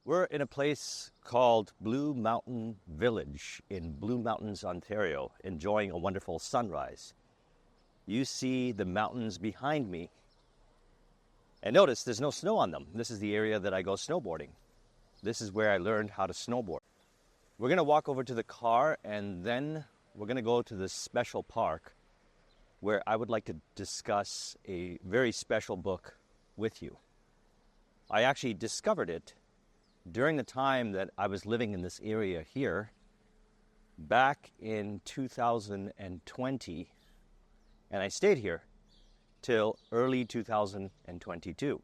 We're in a place called Blue Mountain Village in Blue Mountains, Ontario, enjoying a wonderful sunrise. You see the mountains behind me, and notice there's no snow on them. This is the area that I go snowboarding. This is where I learned how to snowboard. We're going to walk over to the car, and then we're going to go to this special park where I would like to discuss a very special book with you. I actually discovered it during the time that I was living in this area here back in 2020, and I stayed here till early 2022.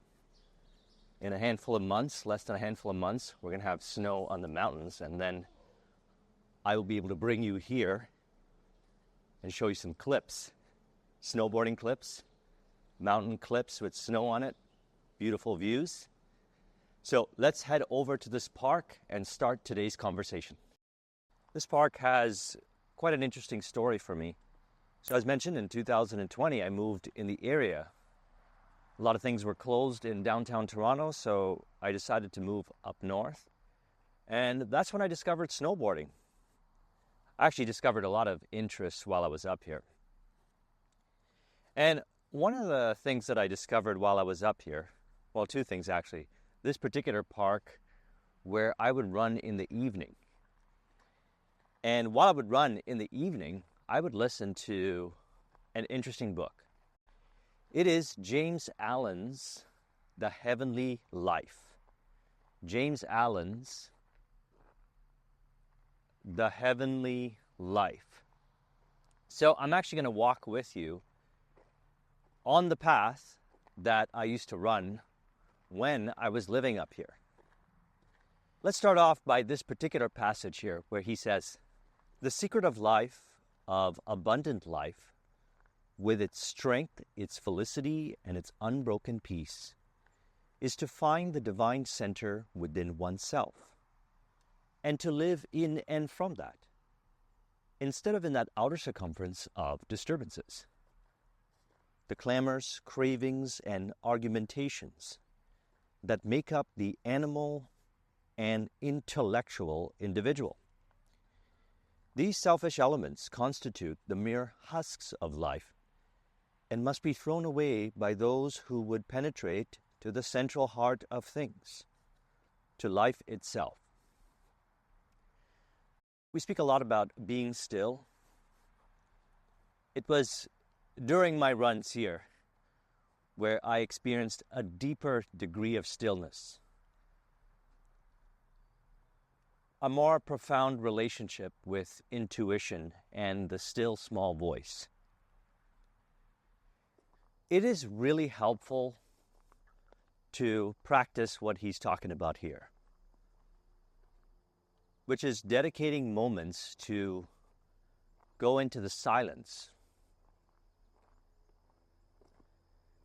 In a handful of months, less than a handful of months, we're going to have snow on the mountains, and then I will be able to bring you here and show you some clips, snowboarding clips, mountain clips with snow on it, beautiful views. So let's head over to this park and start today's conversation. This park has quite an interesting story for me. So as mentioned, in 2020, I moved in the area. A lot of things were closed in downtown Toronto, so I decided to move up north. And that's when I discovered snowboarding. I actually discovered a lot of interest while I was up here. And one of the things that I discovered while I was up here, well, two things actually. This particular park where I would run in the evening. And while I would run in the evening, I would listen to an interesting book. It is James Allen's The Heavenly Life. James Allen's The Heavenly Life. So I'm actually going to walk with you on the path that I used to run when I was living up here. Let's start off by this particular passage here where he says, "The secret of life, of abundant life, with its strength, its felicity, and its unbroken peace, is to find the divine center within oneself, and to live in and from that, instead of in that outer circumference of disturbances, the clamors, cravings, and argumentations that make up the animal and intellectual individual. These selfish elements constitute the mere husks of life and must be thrown away by those who would penetrate to the central heart of things, to life itself." We speak a lot about being still. It was during my runs here where I experienced a deeper degree of stillness, a more profound relationship with intuition and the still small voice. It is really helpful to practice what he's talking about here, which is dedicating moments to go into the silence.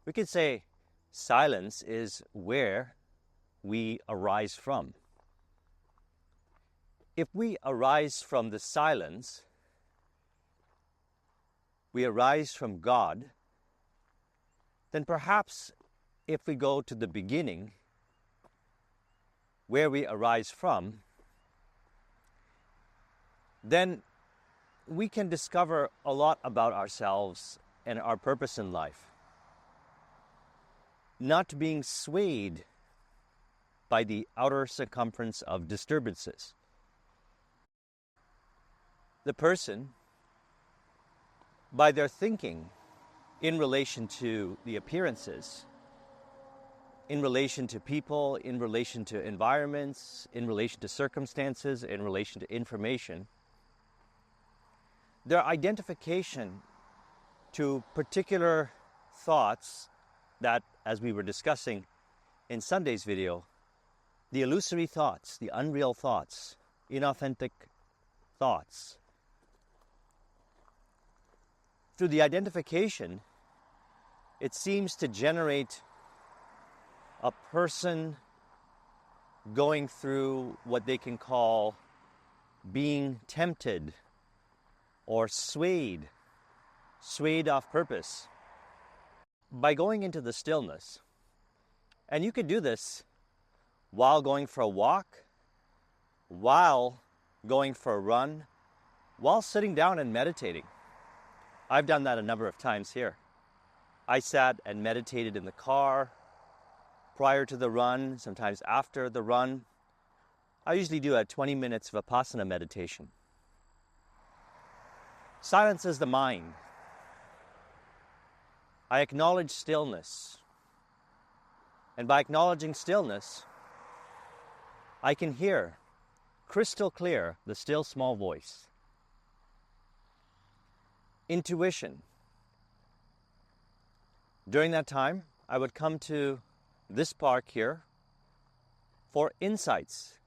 We could say silence is where we arise from. If we arise from the silence, we arise from God, then perhaps if we go to the beginning, where we arise from, then we can discover a lot about ourselves and our purpose in life. Not being swayed by the outer circumference of disturbances. The person, by their thinking in relation to the appearances, in relation to people, in relation to environments, in relation to circumstances, in relation to information, their identification to particular thoughts that, as we were discussing in Sunday's video, the illusory thoughts, the unreal thoughts, inauthentic thoughts. Through the identification, it seems to generate a person going through what they can call being tempted or swayed off purpose by going into the stillness. And you could do this while going for a walk, while going for a run, while sitting down and meditating. I've done that a number of times here. I sat and meditated in the car prior to the run, sometimes after the run. I usually do 20 minutes of Vasana meditation. Silences the mind. I acknowledge stillness. And by acknowledging stillness, I can hear crystal clear the still small voice. Intuition. During that time, I would come to this park here for insights.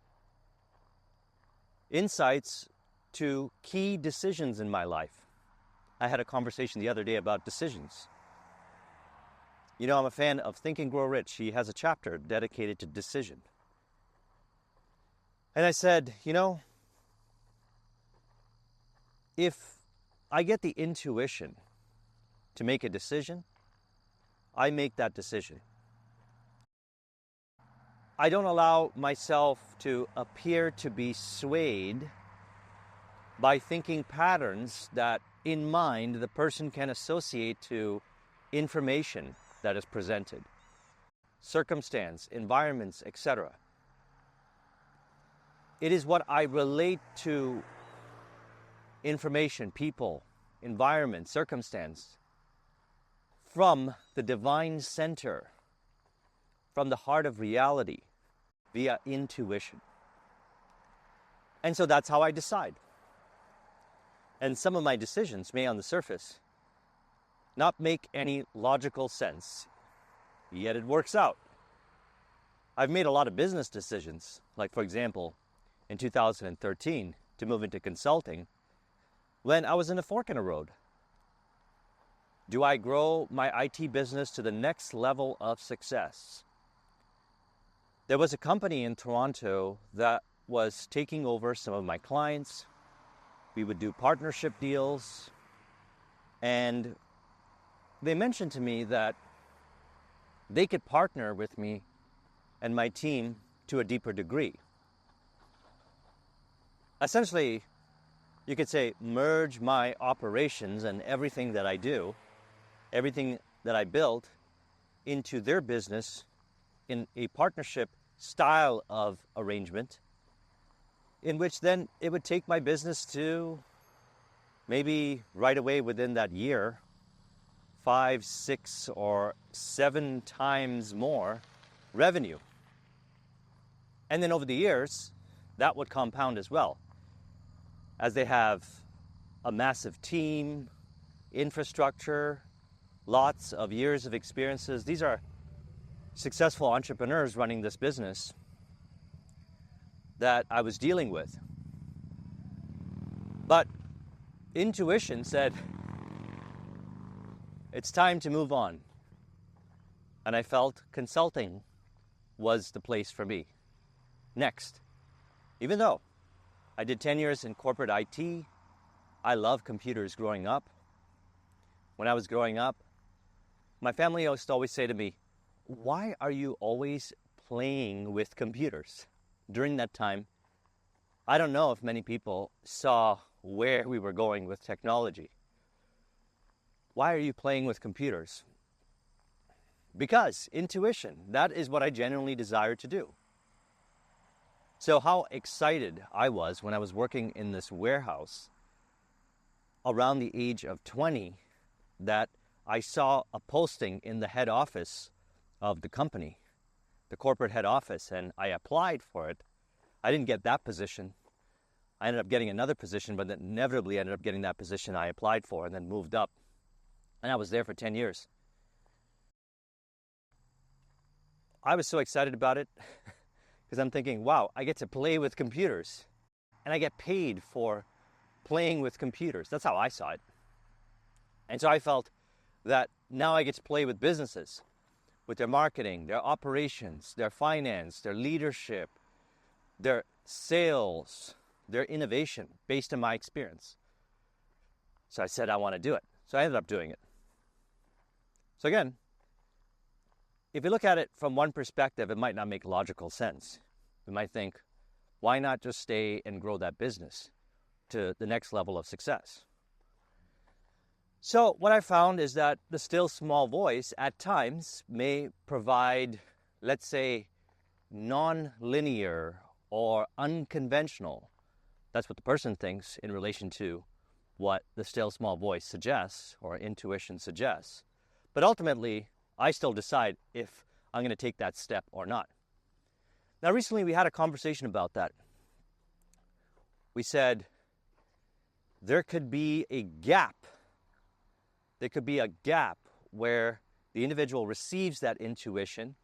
Insights to key decisions in my life. I had a conversation the other day about decisions. You know, I'm a fan of Think and Grow Rich. He has a chapter dedicated to decision. And I said, you know, if I get the intuition to make a decision, I make that decision. I don't allow myself to appear to be swayed by thinking patterns that in mind the person can associate to information that is presented, circumstance, environments, etc. It is what I relate to information, people, environment, circumstance from the divine center, from the heart of reality via intuition. And so that's how I decide. And some of my decisions may on the surface not make any logical sense, yet it works out. I've made a lot of business decisions, like for example, in 2013 to move into consulting when I was in a fork in the road. Do I grow my IT business to the next level of success? There was a company in Toronto that was taking over some of my clients. We would do partnership deals. And they mentioned to me that they could partner with me and my team to a deeper degree. Essentially, you could say, merge my operations and everything that I do, everything that I built, into their business in a partnership style of arrangement, in which then it would take my business to maybe right away within that year, 5, 6, or 7 times more revenue. And then over the years, that would compound as well, as they have a massive team, infrastructure, lots of years of experiences. These are successful entrepreneurs running this business that I was dealing with. But intuition said, it's time to move on. And I felt consulting was the place for me. Next, even though I did 10 years in corporate IT, I loved computers growing up. When I was growing up, my family used to always say to me, why are you always playing with computers? During that time, I don't know if many people saw where we were going with technology. Why are you playing with computers? Because intuition, that is what I genuinely desire to do. So how excited I was when I was working in this warehouse around the age of 20 that I saw a posting in the head office of the company, the corporate head office, and I applied for it. I didn't get that position. I ended up getting another position, but then inevitably ended up getting that position I applied for and then moved up. And I was there for 10 years. I was so excited about it because I'm thinking, wow, I get to play with computers and I get paid for playing with computers. That's how I saw it. And so I felt that now I get to play with businesses, with their marketing, their operations, their finance, their leadership, their sales, their innovation based on my experience. So I said I want to do it. So I ended up doing it. So again, if you look at it from one perspective, it might not make logical sense. We might think, why not just stay and grow that business to the next level of success? So what I found is that the still small voice at times may provide, let's say, non-linear or unconventional. That's what the person thinks in relation to what the still small voice suggests or intuition suggests. But ultimately, I still decide if I'm going to take that step or not. Now, recently we had a conversation about that. We said there could be a gap. There could be a gap where the individual receives that intuition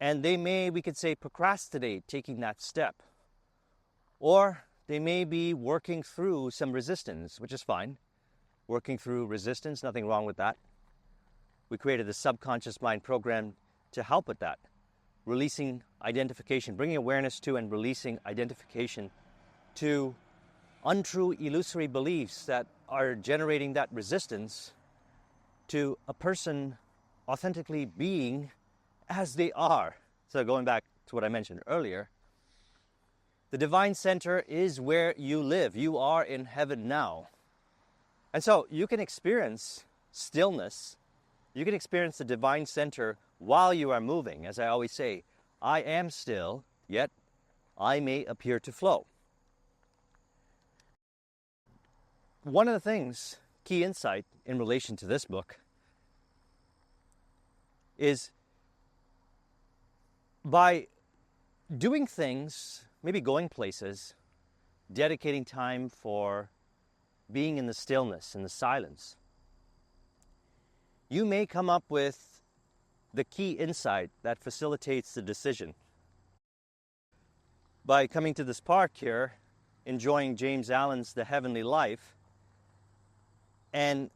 and they may, we could say, procrastinate taking that step. Or they may be working through some resistance, which is fine. Working through resistance, nothing wrong with that. We created the subconscious mind program to help with that. Releasing identification, bringing awareness to and releasing identification to untrue, illusory beliefs that are generating that resistance to a person authentically being as they are. So going back to what I mentioned earlier, the divine center is where you live. You are in heaven now. And so you can experience stillness. You can experience the divine center while you are moving. As I always say, I am still, yet I may appear to flow. One of the things, key insight in relation to this book, is by doing things, maybe going places, dedicating time for being in the stillness, in the silence, you may come up with the key insight that facilitates the decision. By coming to this park here, enjoying James Allen's The Heavenly Life, and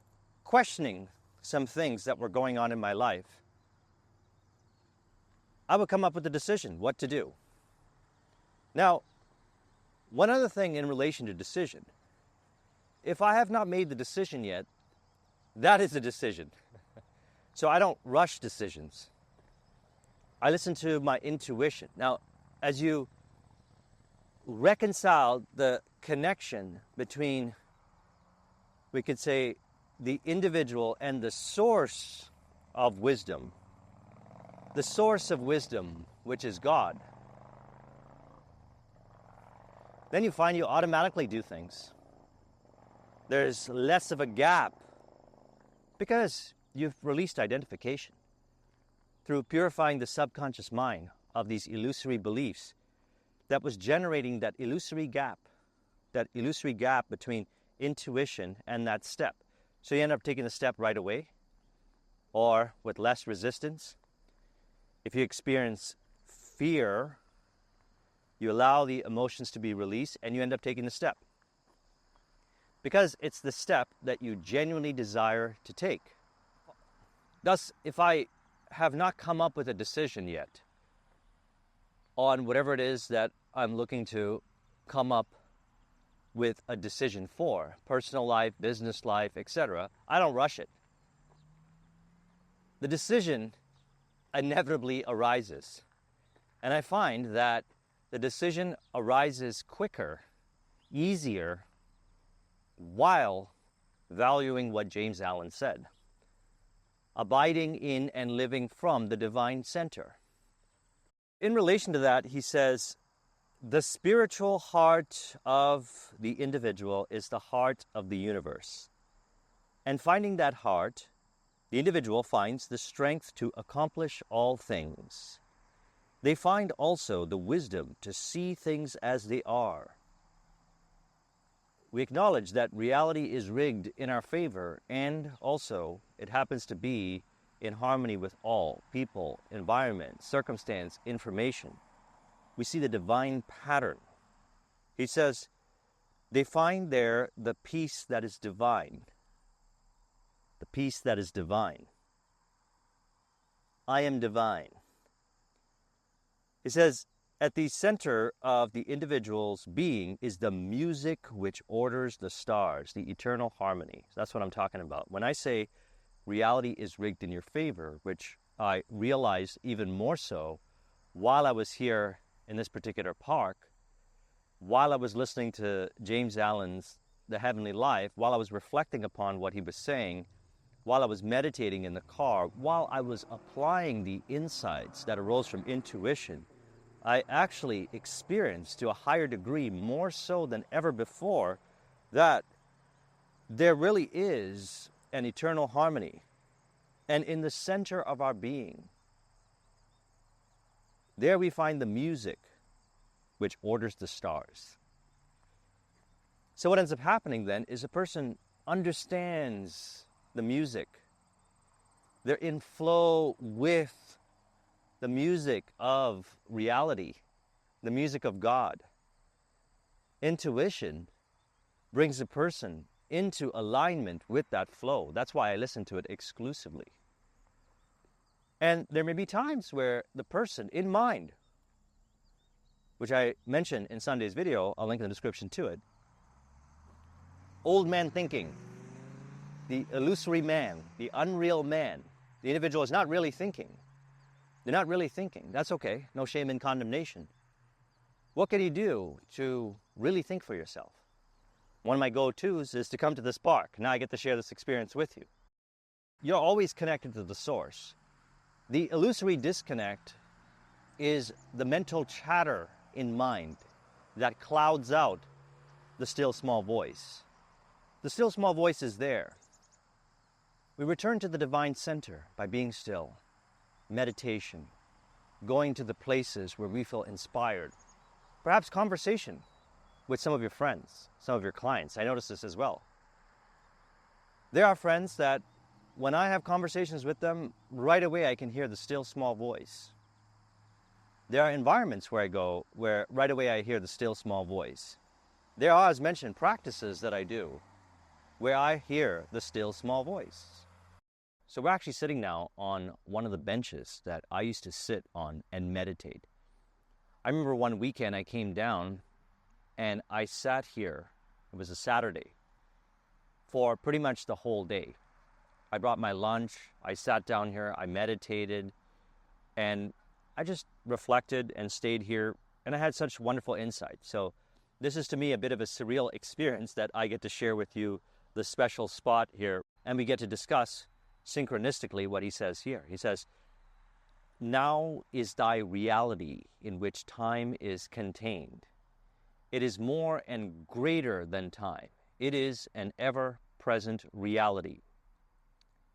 questioning some things that were going on in my life, I would come up with a decision, what to do. Now, one other thing in relation to decision, if I have not made the decision yet, that is a decision. So I don't rush decisions. I listen to my intuition. Now, as you reconcile the connection between, we could say, the individual and the source of wisdom, which is God, then you find you automatically do things. There's less of a gap because you've released identification through purifying the subconscious mind of these illusory beliefs that was generating that illusory gap between intuition and that step. So you end up taking the step right away or with less resistance. If you experience fear, you allow the emotions to be released and you end up taking the step. Because it's the step that you genuinely desire to take. Thus, if I have not come up with a decision yet on whatever it is that I'm looking to come up with a decision for, personal life, business life, etc., I don't rush it. The decision inevitably arises. And I find that the decision arises quicker, easier, while valuing what James Allen said. Abiding in and living from the divine center. In relation to that, he says, the spiritual heart of the individual is the heart of the universe. And finding that heart, the individual finds the strength to accomplish all things. They find also the wisdom to see things as they are. We acknowledge that reality is rigged in our favor, and also it happens to be in harmony with all people, environment, circumstance, information. We see the divine pattern. He says, they find there the peace that is divine. The peace that is divine. I am divine. He says, at the center of the individual's being is the music which orders the stars, the eternal harmony. That's what I'm talking about. When I say reality is rigged in your favor, which I realized even more so while I was here in this particular park, while I was listening to James Allen's The Heavenly Life, while I was reflecting upon what he was saying, while I was meditating in the car, while I was applying the insights that arose from intuition, I actually experienced to a higher degree, more so than ever before, that there really is an eternal harmony. And in the center of our being, there we find the music which orders the stars. So what ends up happening then is a person understands the music. They're in flow with the music of reality, the music of God. Intuition brings a person into alignment with that flow. That's why I listen to it exclusively. And there may be times where the person in mind, which I mentioned in Sunday's video, I'll link in the description to it, old man thinking, the illusory man, the unreal man, the individual is not really thinking. They're not really thinking. That's okay. No shame in condemnation. What can you do to really think for yourself? One of my go-tos is to come to this park. Now I get to share this experience with you. You're always connected to the source. The illusory disconnect is the mental chatter in mind that clouds out the still small voice. The still small voice is there. We return to the divine center by being still, meditation, going to the places where we feel inspired, perhaps conversation with some of your friends, some of your clients. I notice this as well. There are friends that when I have conversations with them, right away I can hear the still small voice. There are environments where I go where right away I hear the still small voice. There are, as mentioned, practices that I do where I hear the still small voice. So we're actually sitting now on one of the benches that I used to sit on and meditate. I remember one weekend I came down and I sat here, it was a Saturday, for pretty much the whole day. I brought my lunch, I sat down here, I meditated, and I just reflected and stayed here, and I had such wonderful insight. So this is to me a bit of a surreal experience that I get to share with you the special spot here, and we get to discuss synchronistically what he says here. He says, "Now is thy reality in which time is contained. It is more and greater than time. It is an ever-present reality.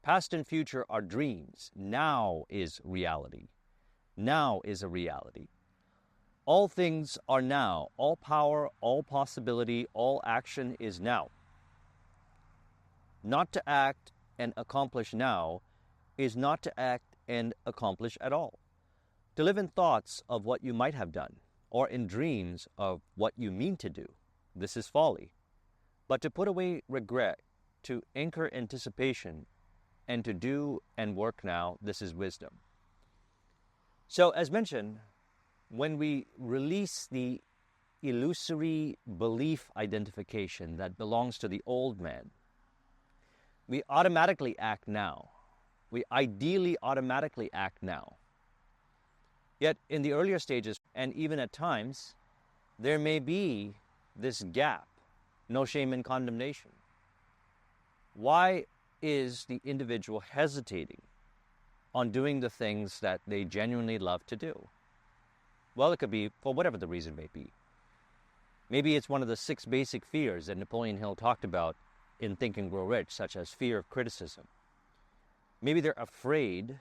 Past and future are dreams. Now is reality. Now is a reality. All things are now. All power, all possibility, all action is now. Not to act and accomplish now is not to act and accomplish at all. To live in thoughts of what you might have done, or in dreams of what you mean to do, this is folly. But to put away regret, to anchor anticipation, and to do and work now, this is wisdom." So, as mentioned, when we release the illusory belief identification that belongs to the old man, we automatically act now. We ideally automatically act now. Yet in the earlier stages, and even at times, there may be this gap, no shame in condemnation. Why is the individual hesitating on doing the things that they genuinely love to do? Well, it could be for whatever the reason may be. Maybe it's one of the 6 basic fears that Napoleon Hill talked about in Think and Grow Rich, such as fear of criticism. Maybe they're afraid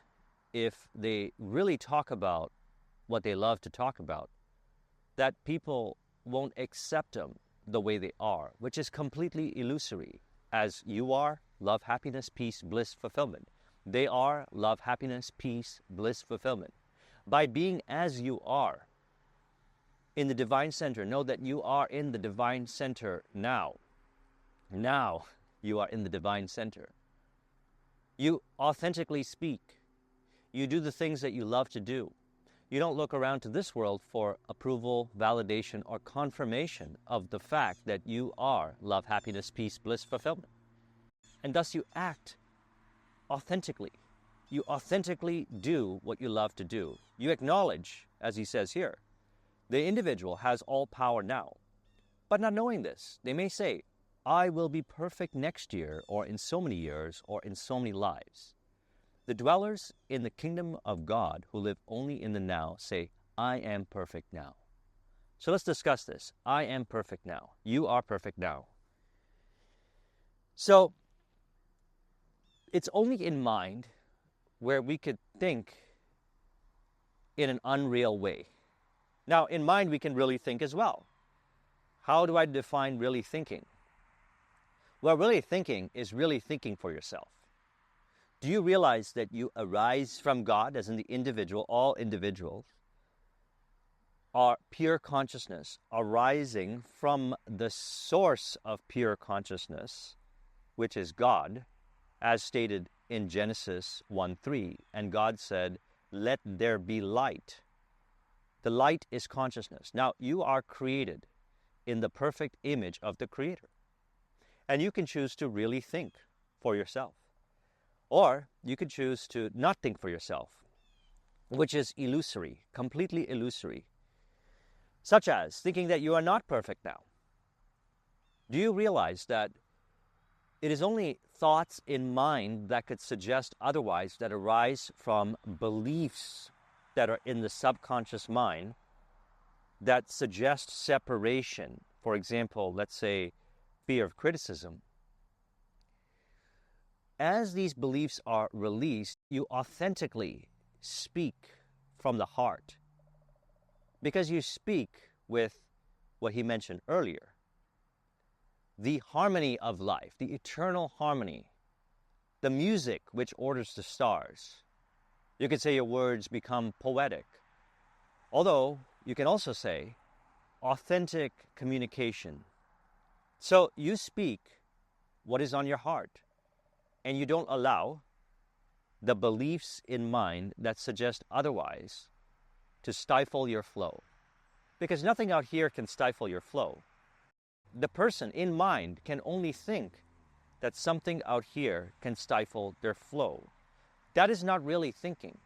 if they really talk about what they love to talk about, that people won't accept them the way they are, which is completely illusory. As you are, love, happiness, peace, bliss, fulfillment. They are love, happiness, peace, bliss, fulfillment. By being as you are in the divine center, know that you are in the divine center now. Now you are in the divine center. You authentically speak. You do the things that you love to do. You don't look around to this world for approval, validation, or confirmation of the fact that you are love, happiness, peace, bliss, fulfillment. And thus you act authentically. you authentically do what you love to do. You acknowledge, as he says here, the individual has all power now. But not knowing this, they may say, I will be perfect next year, or in so many years, or in so many lives. The dwellers in the kingdom of God who live only in the now say, I am perfect now. So let's discuss this. I am perfect now. You are perfect now. So it's only in mind where we could think in an unreal way. Now, in mind, we can really think as well. How do I define really thinking? Well, really thinking is really thinking for yourself. Do you realize that you arise from God, as in the individual, all individuals are pure consciousness arising from the source of pure consciousness, which is God, as stated in Genesis 1:3. And God said, let there be light. The light is consciousness. Now, you are created in the perfect image of the Creator. And you can choose to really think for yourself. Or you could choose to not think for yourself, which is illusory, completely illusory. Such as thinking that you are not perfect now. Do you realize that it is only thoughts in mind that could suggest otherwise, that arise from beliefs that are in the subconscious mind that suggest separation? For example, let's say fear of criticism. As these beliefs are released, you authentically speak from the heart, because you speak with what he mentioned earlier, the harmony of life, the eternal harmony, the music which orders the stars. You could say your words become poetic, although you can also say authentic communication. So you speak what is on your heart, and you don't allow the beliefs in mind that suggest otherwise to stifle your flow. Because nothing out here can stifle your flow. The person in mind can only think that something out here can stifle their flow. That is not really thinking.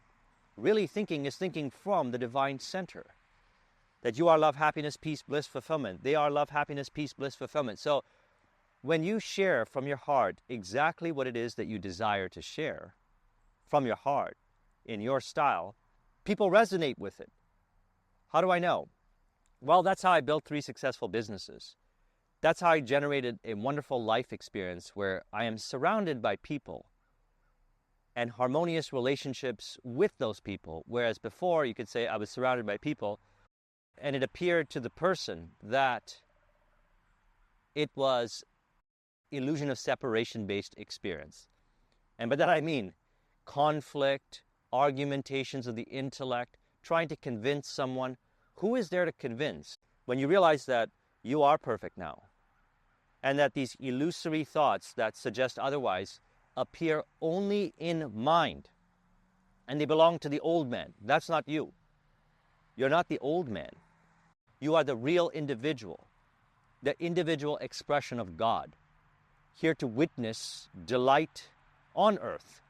Really thinking is thinking from the divine center. That you are love, happiness, peace, bliss, fulfillment. They are love, happiness, peace, bliss, fulfillment. So when you share from your heart exactly what it is that you desire to share from your heart in your style, people resonate with it. How do I know? Well, that's how I built 3 successful businesses. That's how I generated a wonderful life experience where I am surrounded by people and harmonious relationships with those people. Whereas before, you could say I was surrounded by people and it appeared to the person that it was illusion of separation-based experience. And by that I mean conflict, argumentations of the intellect, trying to convince someone. Who is there to convince when you realize that you are perfect now, and that these illusory thoughts that suggest otherwise appear only in mind, and they belong to the old man? That's not you. You're not the old man. You are the real individual, the individual expression of God, here to witness delight on earth.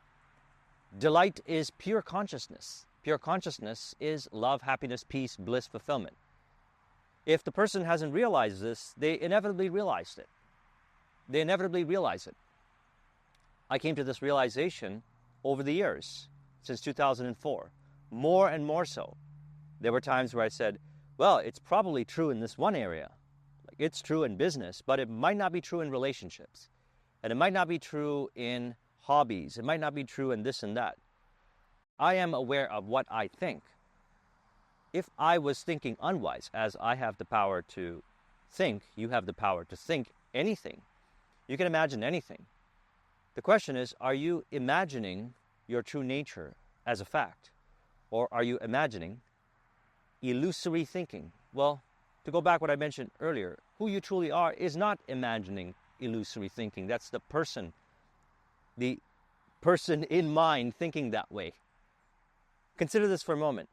Delight is pure consciousness. Pure consciousness is love, happiness, peace, bliss, fulfillment. If the person hasn't realized this, they inevitably realized it. They inevitably realize it. I came to this realization over the years, since 2004, more and more so. There were times where I said, well, it's probably true in this one area. Like, it's true in business, but it might not be true in relationships. And it might not be true in hobbies. It might not be true in this and that. I am aware of what I think. If I was thinking unwise, as I have the power to think, you have the power to think anything. You can imagine anything. The question is, are you imagining your true nature as a fact? Or are you imagining illusory thinking? Well, to go back what I mentioned earlier, who you truly are is not imagining illusory thinking. That's the person in mind thinking that way. Consider this for a moment.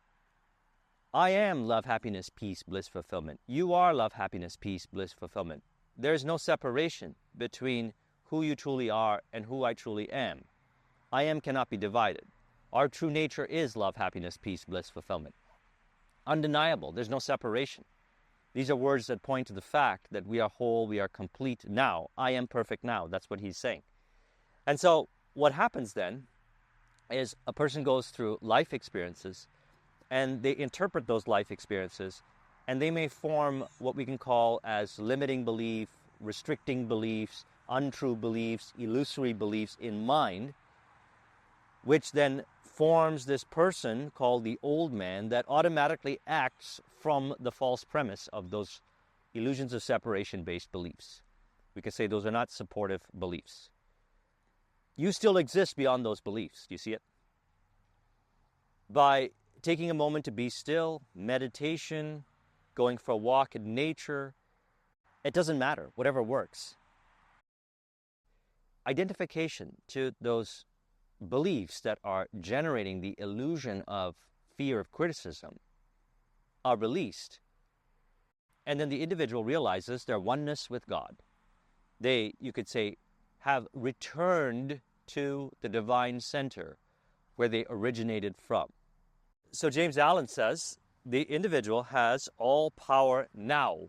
I am love, happiness, peace, bliss, fulfillment. You are love, happiness, peace, bliss, fulfillment. There is no separation between who you truly are and who I truly am. I am cannot be divided. Our true nature is love, happiness, peace, bliss, fulfillment. Undeniable. There's no separation. These are words that point to the fact that we are whole, we are complete now. I am perfect now. That's what he's saying. And so what happens then is a person goes through life experiences and they interpret those life experiences and they may form what we can call as limiting belief, restricting beliefs, untrue beliefs, illusory beliefs in mind, which then forms this person called the old man that automatically acts from the false premise of those illusions of separation-based beliefs. We could say those are not supportive beliefs. You still exist beyond those beliefs. Do you see it? By taking a moment to be still, meditation, going for a walk in nature, it doesn't matter, whatever works. Identification to those beliefs that are generating the illusion of fear of criticism are released. And then the individual realizes their oneness with God. They, you could say, have returned to the divine center where they originated from. So James Allen says, the individual has all power now.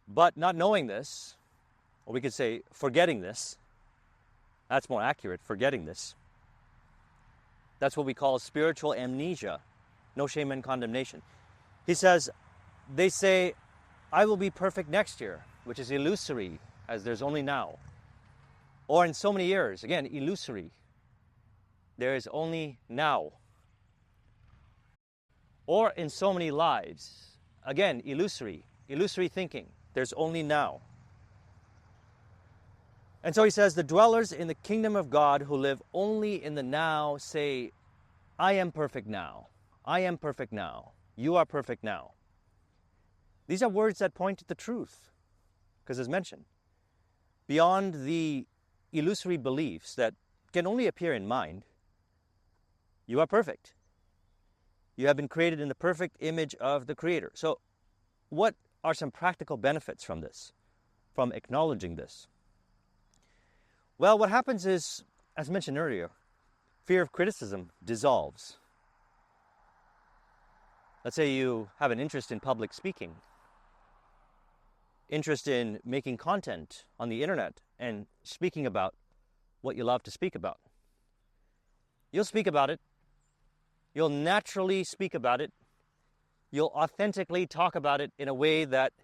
But not knowing this, or we could say forgetting this, that's more accurate, forgetting this. That's what we call spiritual amnesia, no shame and condemnation. He says, they say, I will be perfect next year, which is illusory, as there's only now. Or in so many years, again, illusory. There is only now. Or in so many lives, again, illusory thinking. There's only now. And so he says, the dwellers in the kingdom of God who live only in the now say, I am perfect now. I am perfect now. You are perfect now. These are words that point to the truth. Because as mentioned, beyond the illusory beliefs that can only appear in mind, you are perfect. You have been created in the perfect image of the Creator. So what are some practical benefits from this, from acknowledging this? Well, what happens is, as mentioned earlier, fear of criticism dissolves. Let's say you have an interest in public speaking, interest in making content on the internet and speaking about what you love to speak about. You'll speak about it. You'll naturally speak about it. You'll authentically talk about it in a way that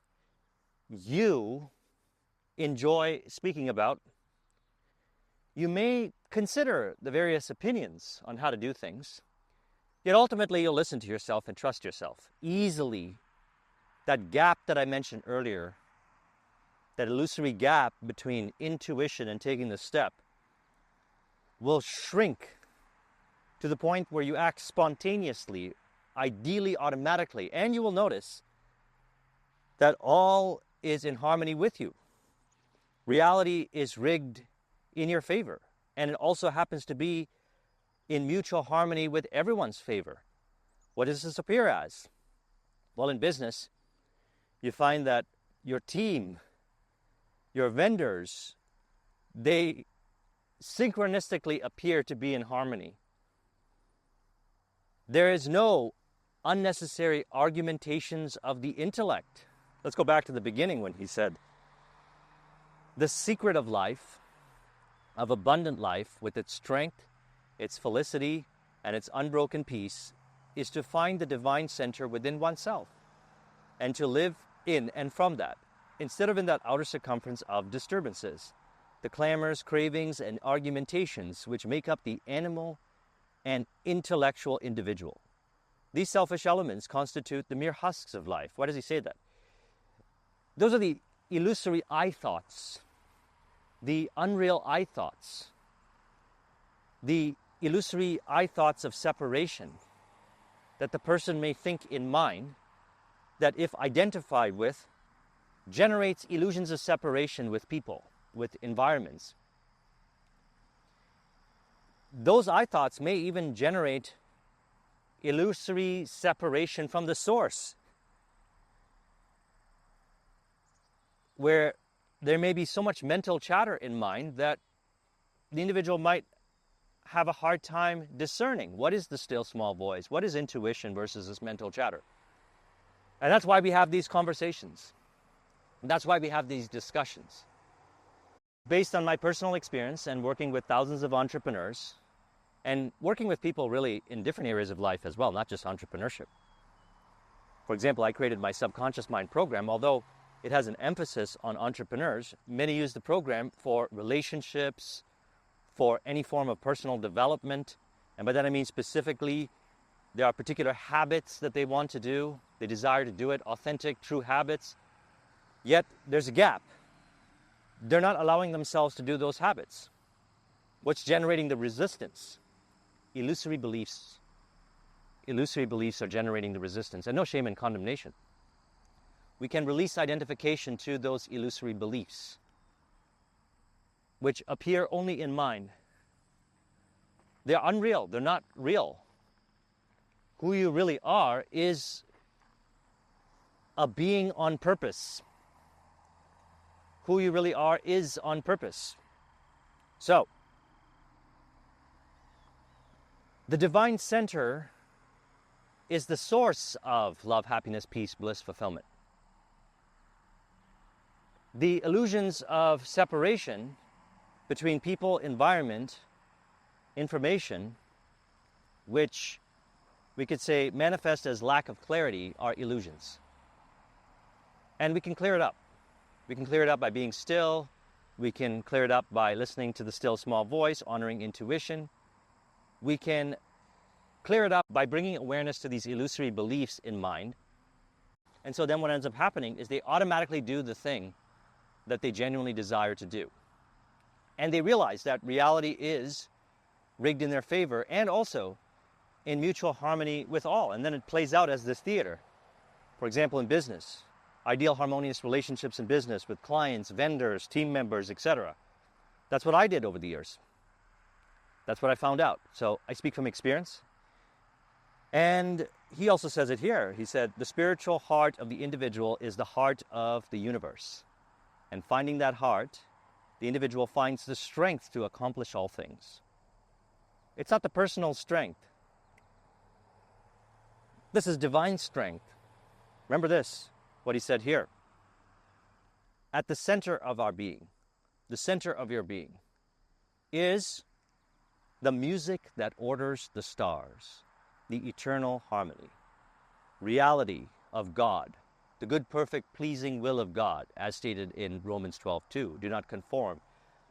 you enjoy speaking about. You may consider the various opinions on how to do things, yet ultimately you'll listen to yourself and trust yourself. Easily, that gap that I mentioned earlier, that illusory gap between intuition and taking the step, will shrink to the point where you act spontaneously, ideally automatically, and you will notice that all is in harmony with you. Reality is rigged in your favor, and it also happens to be in mutual harmony with everyone's favor. What does this appear as? Well, in business, you find that your team, your vendors, they synchronistically appear to be in harmony. There is no unnecessary argumentations of the intellect. Let's go back to the beginning when he said, the secret of life, of abundant life, with its strength, its felicity, and its unbroken peace, is to find the divine center within oneself and to live in and from that, instead of in that outer circumference of disturbances, the clamors, cravings, and argumentations which make up the animal and intellectual individual. These selfish elements constitute the mere husks of life. Why does he say that? Those are the illusory I thoughts, the unreal I thoughts, the illusory I thoughts of separation that the person may think in mind, that if identified with, generates illusions of separation with people, with environments. Those I thoughts may even generate illusory separation from the source, where there may be so much mental chatter in mind that the individual might have a hard time discerning what is the still small voice, what is intuition versus this mental chatter. And that's why we have these conversations. And that's why we have these discussions. Based on my personal experience and working with thousands of entrepreneurs and working with people really in different areas of life as well, not just entrepreneurship. For example, I created my subconscious mind program. Although it has an emphasis on entrepreneurs, many use the program for relationships, for any form of personal development. And by that I mean specifically, there are particular habits that they want to do. They desire to do it, authentic, true habits. Yet there's a gap. They're not allowing themselves to do those habits. What's generating the resistance? Illusory beliefs. Illusory beliefs are generating the resistance, and no shame and condemnation. We can release identification to those illusory beliefs, which appear only in mind. They're unreal. They're not real. Who you really are is a being on purpose. Who you really are is on purpose. So, the divine center is the source of love, happiness, peace, bliss, fulfillment. The illusions of separation between people, environment, information, which we could say manifest as lack of clarity, are illusions. And we can clear it up. We can clear it up by being still. We can clear it up by listening to the still small voice, honoring intuition. We can clear it up by bringing awareness to these illusory beliefs in mind. And so then what ends up happening is they automatically do the thing that they genuinely desire to do. And they realize that reality is rigged in their favor and also in mutual harmony with all. And then it plays out as this theater. For example, in business, ideal harmonious relationships in business with clients, vendors, team members, etc. That's what I did over the years. That's what I found out. So I speak from experience. And he also says it here. He said, the spiritual heart of the individual is the heart of the universe. And finding that heart, the individual finds the strength to accomplish all things. It's not the personal strength. This is divine strength. Remember this, what he said here. At the center of our being, the center of your being, is the music that orders the stars, the eternal harmony, reality of God, the good, perfect, pleasing will of God, as stated in Romans 12:2. Do not conform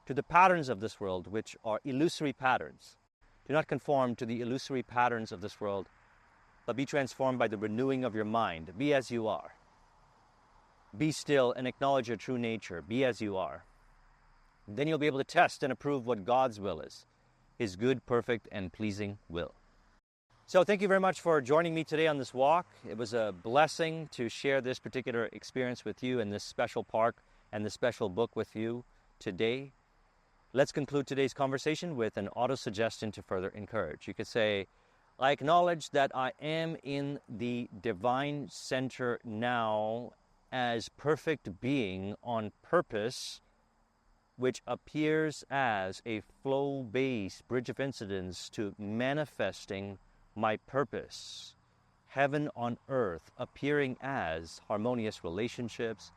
to the patterns of this world, which are illusory patterns. Do not conform to the illusory patterns of this world, but be transformed by the renewing of your mind. Be as you are. Be still and acknowledge your true nature. Be as you are. Then you'll be able to test and approve what God's will is, His good, perfect, and pleasing will. So thank you very much for joining me today on this walk. It was a blessing to share this particular experience with you in this special park and this special book with you today. Let's conclude today's conversation with an auto-suggestion to further encourage. You could say, I acknowledge that I am in the divine center now as perfect being on purpose, which appears as a flow-based bridge of incidents to manifesting my purpose, heaven on earth, appearing as harmonious relationships,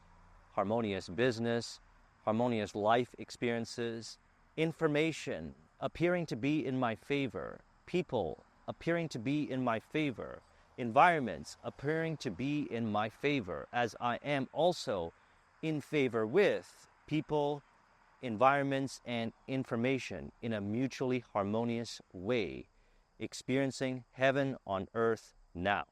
harmonious business, harmonious life experiences, information appearing to be in my favor, people appearing to be in my favor, environments appearing to be in my favor, as I am also in favor with people, environments, and information in a mutually harmonious way, experiencing heaven on earth now.